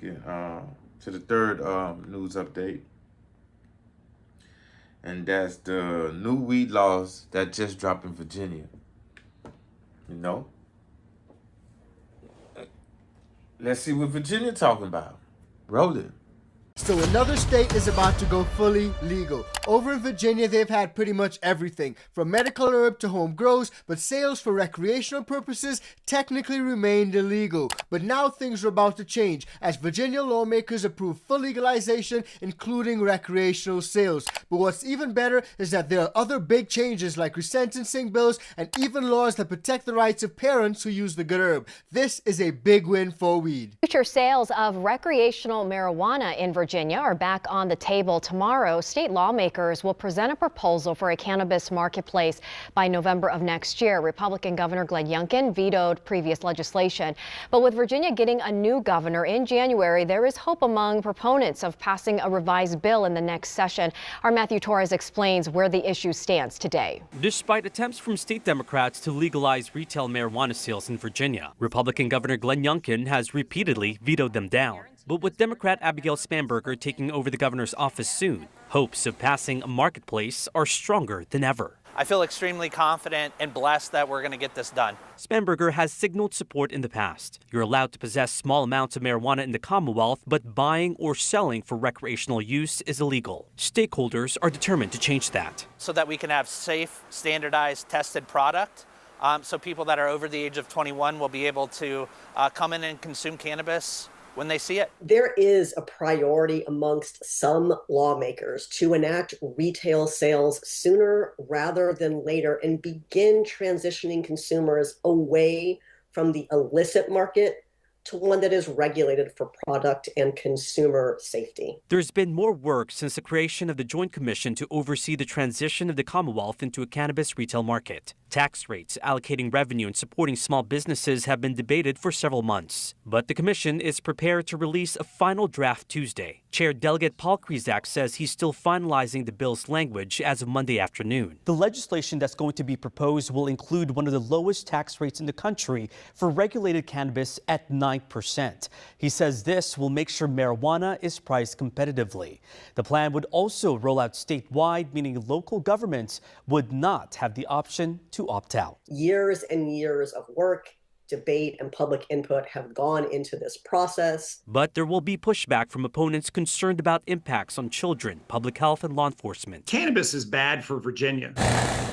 To the third news update, and that's the new weed laws that just dropped in Virginia. You know, let's see what Virginia talking about. Roll it. So another state is about to go fully legal. Over in Virginia, they've had pretty much everything, from medical herb to home grows, but sales for recreational purposes technically remained illegal. But now things are about to change, as Virginia lawmakers approve full legalization, including recreational sales. But what's even better is that there are other big changes like resentencing bills and even laws that protect the rights of parents who use the good herb. This is a big win for weed. Future sales of recreational marijuana in Virginia are back on the table tomorrow. State lawmakers will present a proposal for a cannabis marketplace by November of next year. Republican Governor Glenn Youngkin vetoed previous legislation. But with Virginia getting a new governor in January, there is hope among proponents of passing a revised bill in the next session. Our Matthew Torres explains where the issue stands today. Despite attempts from state Democrats to legalize retail marijuana sales in Virginia, Republican Governor Glenn Youngkin has repeatedly vetoed them down. But with Democrat Abigail Spanberger taking over the governor's office soon, hopes of passing a marketplace are stronger than ever. I feel extremely confident and blessed that we're going to get this done. Spanberger has signaled support in the past. You're allowed to possess small amounts of marijuana in the Commonwealth, but buying or selling for recreational use is illegal. Stakeholders are determined to change that. So that we can have safe, standardized, tested product. So people that are over the age of 21 will be able to come in and consume cannabis when they see it. There is a priority amongst some lawmakers to enact retail sales sooner rather than later and begin transitioning consumers away from the illicit market to one that is regulated for product and consumer safety. There's been more work since the creation of the Joint Commission to oversee the transition of the Commonwealth into a cannabis retail market. Tax rates, allocating revenue, and supporting small businesses have been debated for several months. But the commission is prepared to release a final draft Tuesday. Chair Delegate Paul Krizak says he's still finalizing the bill's language as of Monday afternoon. The legislation that's going to be proposed will include one of the lowest tax rates in the country for regulated cannabis at 9%. He says this will make sure marijuana is priced competitively. The plan would also roll out statewide, meaning local governments would not have the option to opt out. Years and years of work, debate, and public input have gone into this process. But there will be pushback from opponents concerned about impacts on children, public health, and law enforcement. Cannabis is bad for Virginia.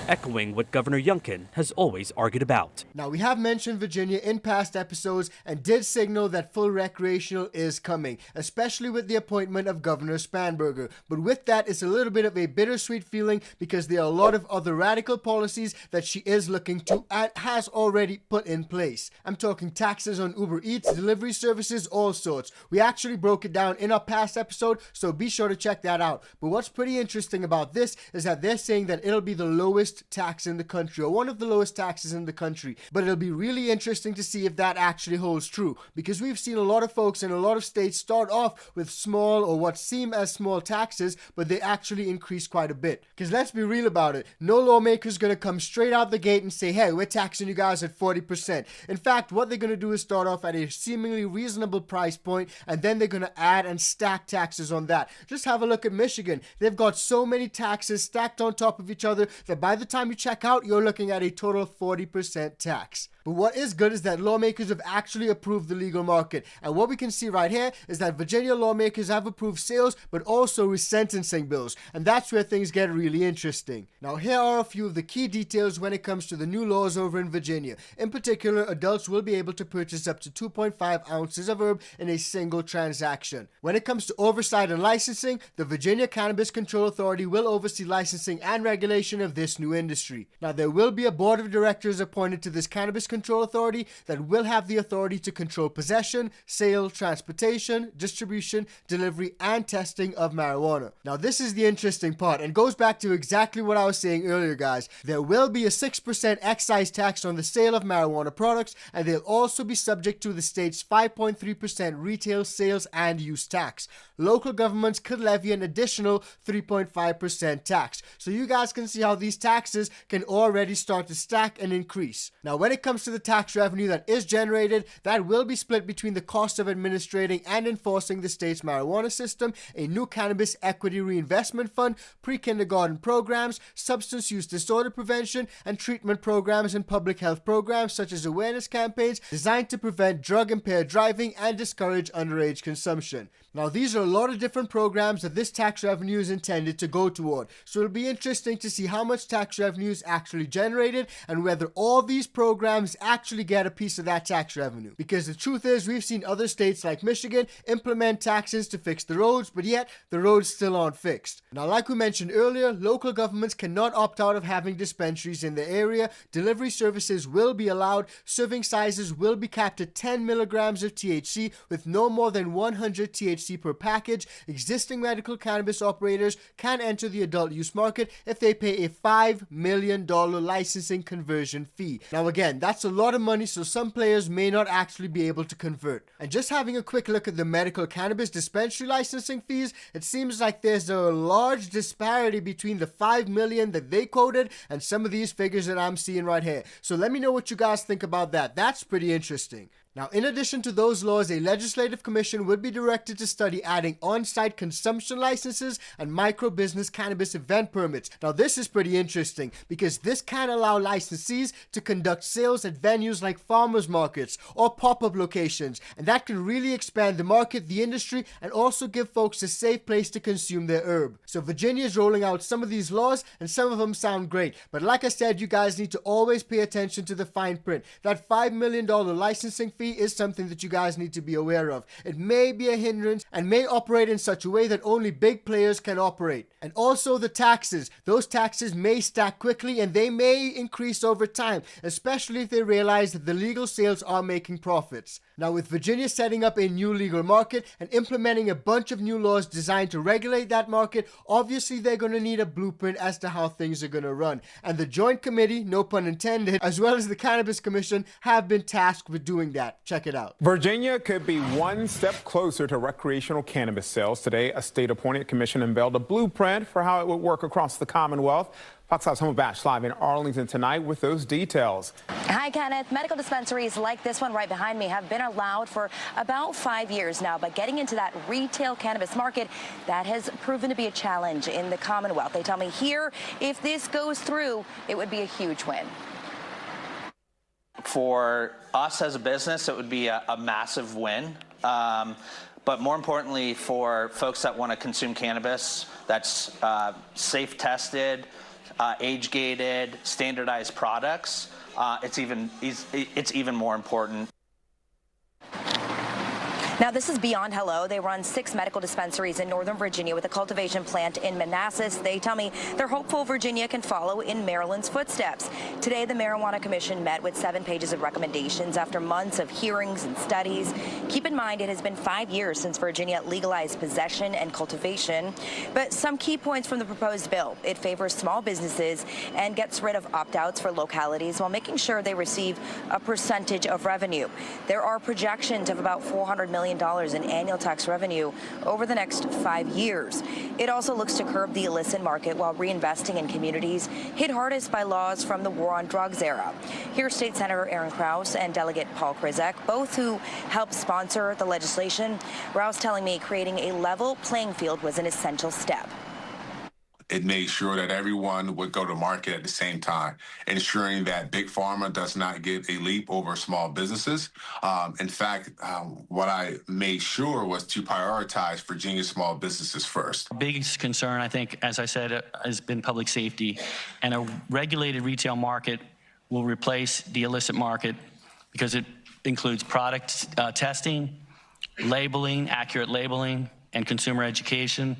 Echoing what Governor Youngkin has always argued about. Now, we have mentioned Virginia in past episodes and did signal that full recreational is coming, especially with the appointment of Governor Spanberger. But with that, it's a little bit of a bittersweet feeling because there are a lot of other radical policies that she is looking to and has already put in place. I'm talking taxes on Uber Eats, delivery services, all sorts. We actually broke it down in our past episode, so be sure to check that out. But what's pretty interesting about this is that they're saying that it'll be the lowest tax in the country, or one of the lowest taxes in the country. But it'll be really interesting to see if that actually holds true, because we've seen a lot of folks in a lot of states start off with small or what seem as small taxes, but they actually increase quite a bit. Because let's be real about it, no lawmaker's gonna come straight out the gate and say, hey, we're taxing you guys at 40%. In fact, what they're gonna do is start off at a seemingly reasonable price point, and then they're gonna add and stack taxes on that. Just have a look at Michigan. They've got so many taxes stacked on top of each other that by the time you check out, you're looking at a total 40% tax. But what is good is that lawmakers have actually approved the legal market. And what we can see right here is that Virginia lawmakers have approved sales, but also resentencing bills. And that's where things get really interesting. Now, here are a few of the key details when it comes to the new laws over in Virginia. In particular, adults will be able to purchase up to 2.5 ounces of herb in a single transaction. When it comes to oversight and licensing, the Virginia Cannabis Control Authority will oversee licensing and regulation of this new industry. Now, there will be a board of directors appointed to this Cannabis Control Authority that will have the authority to control possession, sale, transportation, distribution, delivery, and testing of marijuana. Now, this is the interesting part and goes back to exactly what I was saying earlier, guys. There will be a 6% excise tax on the sale of marijuana products, and they'll also be subject to the state's 5.3% retail sales and use tax. Local governments could levy an additional 3.5% tax. So you guys can see how these taxes can already start to stack and increase. Now, when it comes comes to the tax revenue that is generated, that will be split between the cost of administrating and enforcing the state's marijuana system, a new cannabis equity reinvestment fund, pre-kindergarten programs, substance use disorder prevention and treatment programs, and public health programs such as awareness campaigns designed to prevent drug-impaired driving and discourage underage consumption. Now, these are a lot of different programs that this tax revenue is intended to go toward, so it'll be interesting to see how much tax revenue is actually generated and whether all these programs actually get a piece of that tax revenue. Because the truth is, we've seen other states like Michigan implement taxes to fix the roads, but yet the roads still aren't fixed. Now, like we mentioned earlier, local governments cannot opt out of having dispensaries in their area. Delivery services will be allowed. Serving sizes will be capped at 10 milligrams of THC with no more than 100 THC per package. Existing medical cannabis operators can enter the adult use market if they pay a $5 million licensing conversion fee. Now again, that's a lot of money, so some players may not actually be able to convert. And just having a quick look at the medical cannabis dispensary licensing fees, it seems like there's a large disparity between the $5 million that they quoted and some of these figures that I'm seeing right here. So let me know what you guys think about that. That's pretty interesting. Now, in addition to those laws, a legislative commission would be directed to study adding on-site consumption licenses and micro-business cannabis event permits. Now, this is pretty interesting because this can allow licensees to conduct sales at venues like farmers markets or pop-up locations, and that can really expand the market, the industry, and also give folks a safe place to consume their herb. So Virginia is rolling out some of these laws, and some of them sound great. But like I said, you guys need to always pay attention to the fine print. That $5 million licensing fee is something that you guys need to be aware of. It may be a hindrance and may operate in such a way that only big players can operate. And also the taxes. Those taxes may stack quickly and they may increase over time, especially if they realize that the legal sales are making profits. Now, with Virginia setting up a new legal market and implementing a bunch of new laws designed to regulate that market, obviously they're going to need a blueprint as to how things are going to run. And the Joint Committee, no pun intended, as well as the Cannabis Commission have been tasked with doing that. Check it out. Virginia could be one step closer to recreational cannabis sales. Today, a state-appointed commission unveiled a blueprint for how it would work across the Commonwealth. Fox 5's Home Bash live in Arlington tonight with those details. Hi, Kenneth. Medical dispensaries like this one right behind me have been allowed for about 5 years now, but getting into that retail cannabis market, that has proven to be a challenge in the Commonwealth. They tell me here, if this goes through, it would be a huge win. For us as a business, it would be a massive win. But more importantly, for folks that want to consume cannabis that's safe tested, age-gated, standardized products, it's even more important. Now, this is Beyond Hello. They run 6 medical dispensaries in Northern Virginia with a cultivation plant in Manassas. They tell me they're hopeful Virginia can follow in Maryland's footsteps. Today, the Marijuana Commission met with 7 pages of recommendations after months of hearings and studies. Keep in mind, it has been 5 years since Virginia legalized possession and cultivation. But some key points from the proposed bill: it favors small businesses and gets rid of opt-outs for localities while making sure they receive a percentage of revenue. There are projections of about $400 million in annual tax revenue over the next 5 years. It also looks to curb the illicit market while reinvesting in communities hit hardest by laws from the war on drugs era. Here's State Senator Aaron Krause and Delegate Paul Krizek, both who helped sponsor the legislation. Krause telling me creating a level playing field was an essential step. It made sure that everyone would go to market at the same time, ensuring that big pharma does not get a leap over small businesses. In fact, what I made sure was to prioritize Virginia small businesses first. Biggest concern, I think, as I said, has been public safety, and a regulated retail market will replace the illicit market because it includes product testing, labeling, accurate labeling, and consumer education.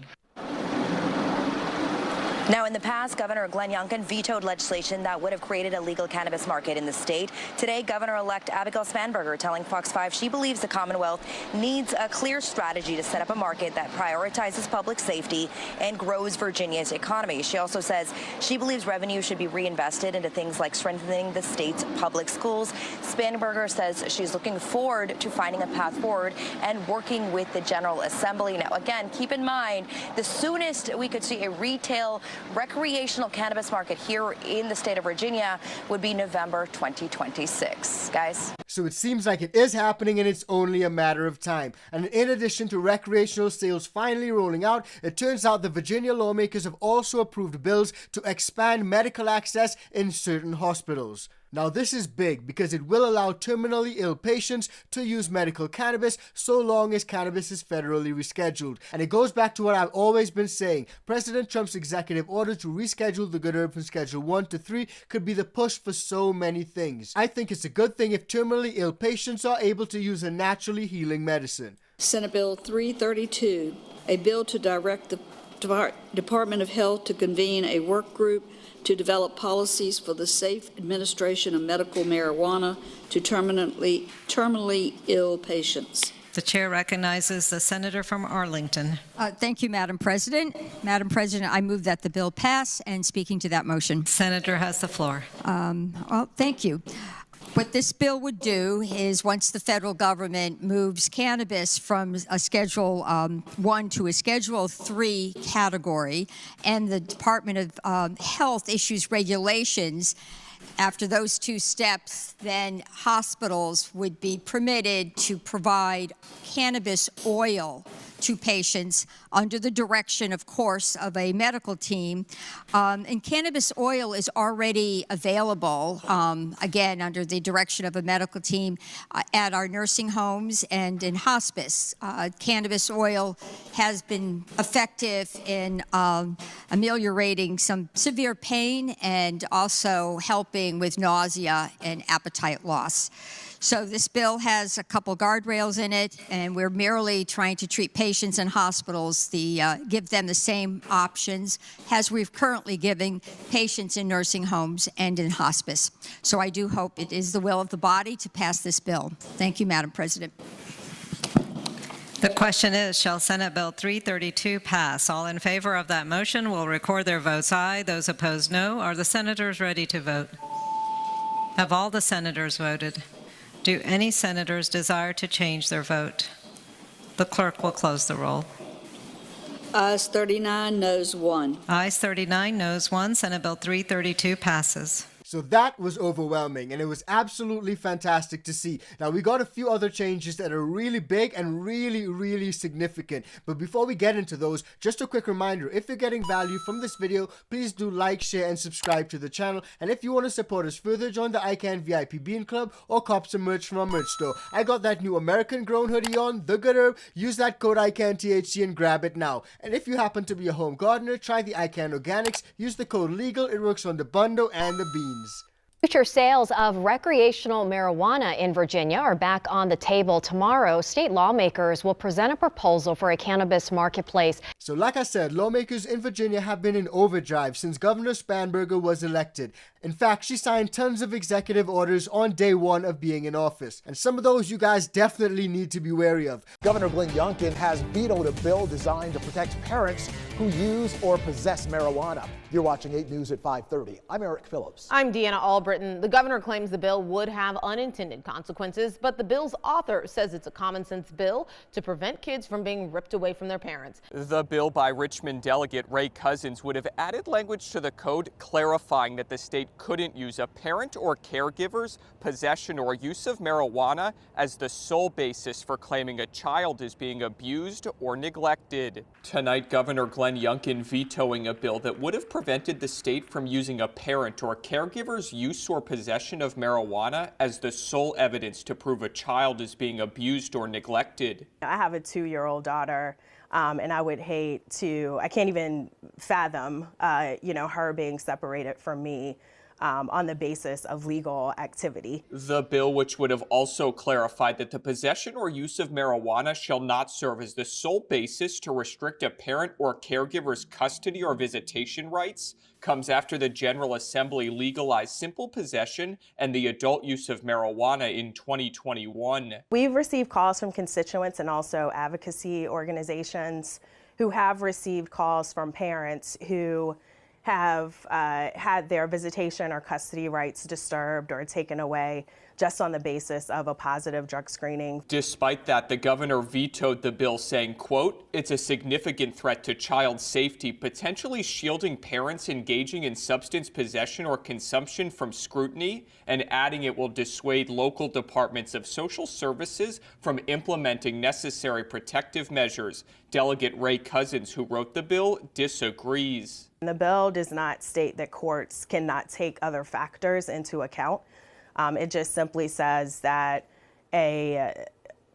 Now, in the past, Governor Glenn Youngkin vetoed legislation that would have created a legal cannabis market in the state. Today, Governor-elect Abigail Spanberger telling Fox 5 she believes the Commonwealth needs a clear strategy to set up a market that prioritizes public safety and grows Virginia's economy. She also says she believes revenue should be reinvested into things like strengthening the state's public schools. Spanberger says she's looking forward to finding a path forward and working with the General Assembly. Now, again, keep in mind, the soonest we could see a retail recreational cannabis market here in the state of Virginia would be November 2026. Guys. So it seems like it is happening and it's only a matter of time. And in addition to recreational sales finally rolling out, it turns out the Virginia lawmakers have also approved bills to expand medical access in certain hospitals. Now this is big because it will allow terminally ill patients to use medical cannabis so long as cannabis is federally rescheduled. And it goes back to what I've always been saying. President Trump's executive order to reschedule the good herb from Schedule 1 to 3 could be the push for so many things. I think it's a good thing if terminally ill patients are able to use a naturally healing medicine. Senate Bill 332, a bill to direct the Department of Health to convene a work group to develop policies for the safe administration of medical marijuana to terminally ill patients. The chair recognizes the senator from Arlington. Thank you, Madam President. Madam President, I move that the bill pass, and speaking to that motion. Senator has the floor. Well, thank you. What this bill would do is once the federal government moves cannabis from a Schedule 1 to a Schedule 3 category, and the Department of Health issues regulations, after those two steps, then hospitals would be permitted to provide cannabis oil to patients under the direction, of course, of a medical team. And cannabis oil is already available, again, under the direction of a medical team at our nursing homes and in hospice. Cannabis oil has been effective in ameliorating some severe pain and also helping with nausea and appetite loss. So this bill has a couple guardrails in it, and we're merely trying to treat patients in hospitals, give them the same options as we're currently giving patients in nursing homes and in hospice. So I do hope it is the will of the body to pass this bill. Thank you, Madam President. The question is, shall Senate Bill 332 pass? All in favor of that motion will record their votes aye. Those opposed, no. Are the senators ready to vote? Have all the senators voted? Do any senators desire to change their vote? The clerk will close the roll. Ayes 39, noes 1. Ayes 39, noes 1. Senate Bill 332 passes. So that was overwhelming, and it was absolutely fantastic to see. Now, we got a few other changes that are really big and really, really significant. But before we get into those, just a quick reminder, if you're getting value from this video, please do like, share, and subscribe to the channel. And if you want to support us further, join the ICANN VIP Bean Club or cop some merch from our merch store. I got that new American-grown hoodie on, The Good Herb. Use that code ICANNTHC and grab it now. And if you happen to be a home gardener, try the ICANN Organics. Use the code LEGAL. It works on the bundo and the beans. Future sales of recreational marijuana in Virginia are back on the table tomorrow. State lawmakers will present a proposal for a cannabis marketplace. So like I said, lawmakers in Virginia have been in overdrive since Governor Spanberger was elected. In fact, she signed tons of executive orders on day one of being in office. And some of those you guys definitely need to be wary of. Governor Glenn Youngkin has vetoed a bill designed to protect parents who use or possess marijuana. You're watching 8 News at 5:30. I'm Eric Phillips. I'm Deanna Albritton. The governor claims the bill would have unintended consequences, but the bill's author says it's a common sense bill to prevent kids from being ripped away from their parents. The bill by Richmond Delegate Ray Cousins would have added language to the code clarifying that the state couldn't use a parent or caregiver's possession or use of marijuana as the sole basis for claiming a child is being abused or neglected. Tonight, Governor Glenn Youngkin vetoing a bill that would have prevented the state from using a parent or caregiver's use or possession of marijuana as the sole evidence to prove a child is being abused or neglected. I have a 2-year-old daughter. And I would hate to, I can't even fathom, her being separated from me on the basis of legal activity. The bill, which would have also clarified that the possession or use of marijuana shall not serve as the sole basis to restrict a parent or caregiver's custody or visitation rights, comes after the General Assembly legalized simple possession and the adult use of marijuana in 2021. We've received calls from constituents and also advocacy organizations who have received calls from parents who have had their visitation or custody rights disturbed or taken away just on the basis of a positive drug screening. Despite that, the governor vetoed the bill, saying, quote, "It's a significant threat to child safety, potentially shielding parents engaging in substance possession or consumption from scrutiny," and adding it will dissuade local departments of social services from implementing necessary protective measures. Delegate Ray Cousins, who wrote the bill, disagrees. The bill does not state that courts cannot take other factors into account. It just simply says that a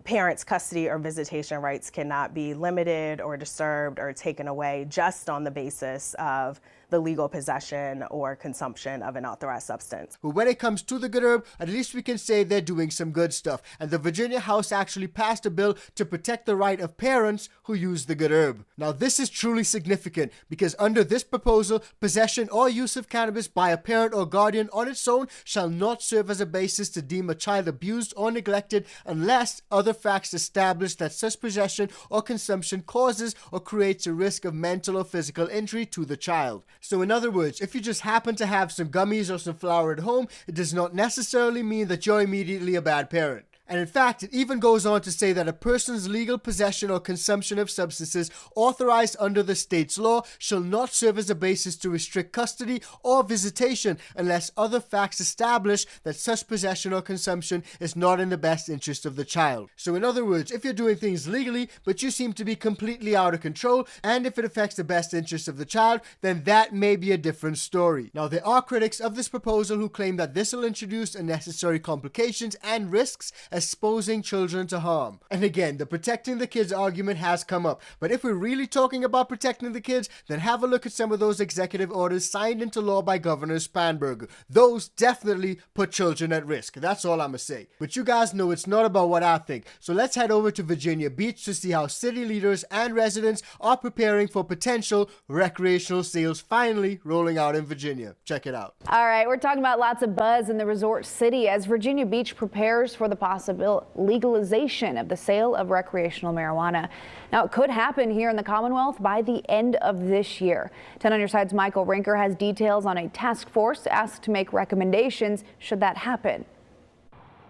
parent's custody or visitation rights cannot be limited or disturbed or taken away just on the basis of the legal possession or consumption of an authorized substance. But when it comes to the good herb, at least we can say they're doing some good stuff. And the Virginia House actually passed a bill to protect the right of parents who use the good herb. Now this is truly significant because under this proposal, possession or use of cannabis by a parent or guardian on its own shall not serve as a basis to deem a child abused or neglected unless other facts establish that such possession or consumption causes or creates a risk of mental or physical injury to the child. So in other words, if you just happen to have some gummies or some flour at home, it does not necessarily mean that you're immediately a bad parent. And in fact, it even goes on to say that a person's legal possession or consumption of substances authorized under the state's law shall not serve as a basis to restrict custody or visitation unless other facts establish that such possession or consumption is not in the best interest of the child. So in other words, if you're doing things legally, but you seem to be completely out of control, and if it affects the best interest of the child, then that may be a different story. Now, there are critics of this proposal who claim that this will introduce unnecessary complications and risks, exposing children to harm. And again, the protecting the kids argument has come up. But if we're really talking about protecting the kids, then have a look at some of those executive orders signed into law by Governor Spanberger. Those definitely put children at risk. That's all I'm gonna say. But you guys know it's not about what I think. So let's head over to Virginia Beach to see how city leaders and residents are preparing for potential recreational sales finally rolling out in Virginia. Check it out. All right, we're talking about lots of buzz in the resort city as Virginia Beach prepares for the possible legalization of the sale of recreational marijuana. Now, it could happen here in the Commonwealth by the end of this year. 10 on your side's Michael Rinker has details on a task force asked to make recommendations should that happen.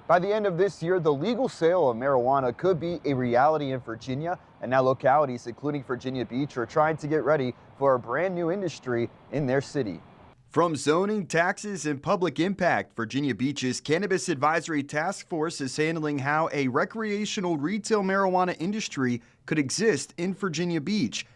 By the end of this year, the legal sale of marijuana could be a reality in Virginia, and now localities, including Virginia Beach, are trying to get ready for a brand new industry in their city. From zoning, taxes, and public impact, Virginia Beach's Cannabis Advisory Task Force is handling how a recreational retail marijuana industry could exist in Virginia Beach.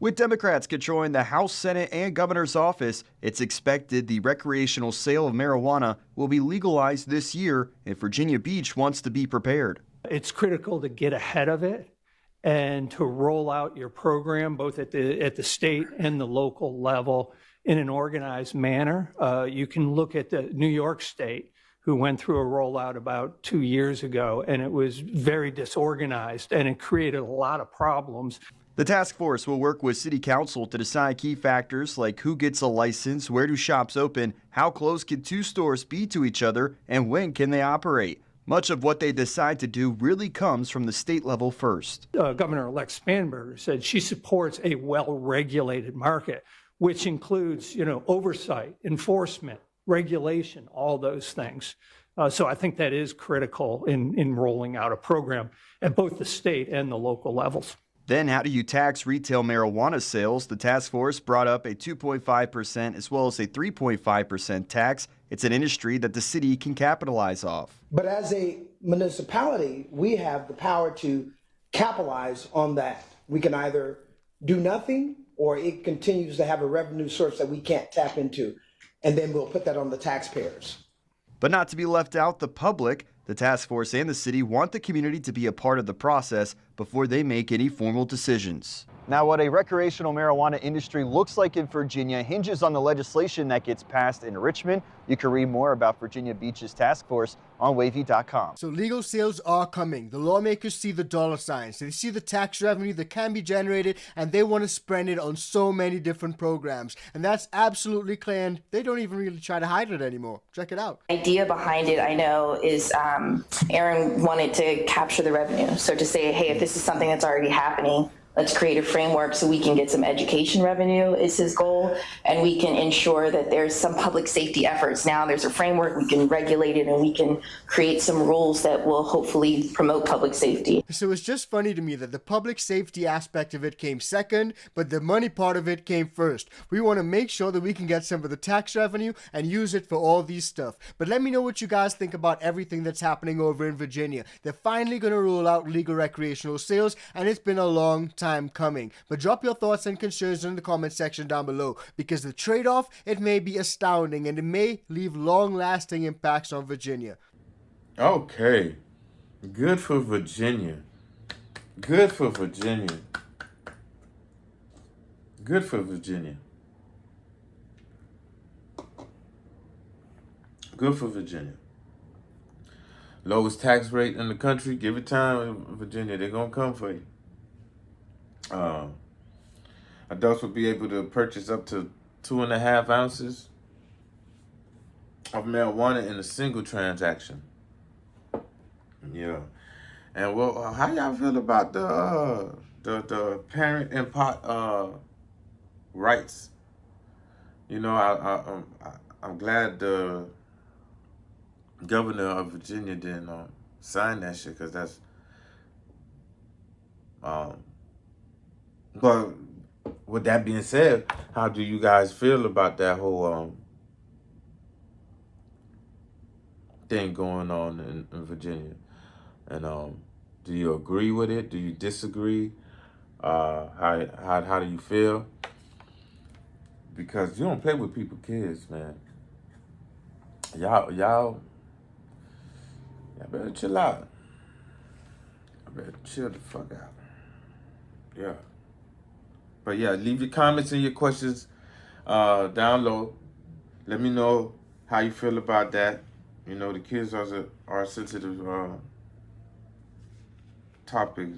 With Democrats controlling the House, Senate, and governor's office, it's expected the recreational sale of marijuana will be legalized this year, and Virginia Beach wants to be prepared. It's critical to get ahead of it and to roll out your program both at the state and the local level in an organized manner. You can look at the New York State, who went through a rollout about 2 years ago, and it was very disorganized, and it created a lot of problems. The task force will work with City Council to decide key factors like who gets a license, where do shops open, how close can two stores be to each other, and when can they operate. Much of what they decide to do really comes from the state level first. Governor-elect Spanberger said she supports a well-regulated market, which includes, oversight, enforcement, regulation, all those things. So I think that is critical in rolling out a program at both the state and the local levels. Then how do you tax retail marijuana sales? The task force brought up a 2.5% as well as a 3.5% tax. It's an industry that the city can capitalize off. But as a municipality, we have the power to capitalize on that. We can either do nothing or it continues to have a revenue source that we can't tap into, and then we'll put that on the taxpayers. But not to be left out, the public, the task force and the city want the community to be a part of the process before they make any formal decisions. Now, what a recreational marijuana industry looks like in Virginia hinges on the legislation that gets passed in Richmond. You can read more about Virginia Beach's task force on wavy.com. So legal sales are coming. The lawmakers see the dollar signs. They see the tax revenue that can be generated, and they want to spend it on so many different programs. And that's absolutely clear, and they don't even really try to hide it anymore. Check it out. The idea behind it, I know, is Aaron wanted to capture the revenue. So to say, hey, if this is something that's already happening, Let's create a framework so we can get some education revenue is his goal, and we can ensure that there's some public safety efforts. Now there's a framework, we can regulate it, and we can create some rules that will hopefully promote public safety. So it's just funny to me that the public safety aspect of it came second, but the money part of it came first. We want to make sure that we can get some of the tax revenue and use it for all these stuff. But let me know what you guys think about everything that's happening over in Virginia. They're finally going to roll out legal recreational sales, and it's been a long time coming. But drop your thoughts and concerns in the comment section down below, because the trade-off, it may be astounding and it may leave long-lasting impacts on Virginia. Okay, good for Virginia. Good for Virginia. Good for Virginia. Good for Virginia. Lowest tax rate in the country. Give it time, Virginia. They're going to come for you. Adults will be able to purchase up to 2.5 ounces of marijuana in a single transaction. Yeah. And well, how y'all feel about the parent and pot rights? You know, I'm glad the governor of Virginia didn't sign that shit, because that's but with that being said, how do you guys feel about that whole thing going on in Virginia? And do you agree with it? Do you disagree? How do you feel? Because you don't play with people's kids, man. Y'all better chill out. I better chill the fuck out. Yeah. But yeah, leave your comments and your questions down low. Let me know how you feel about that. You know, the kids are a sensitive topic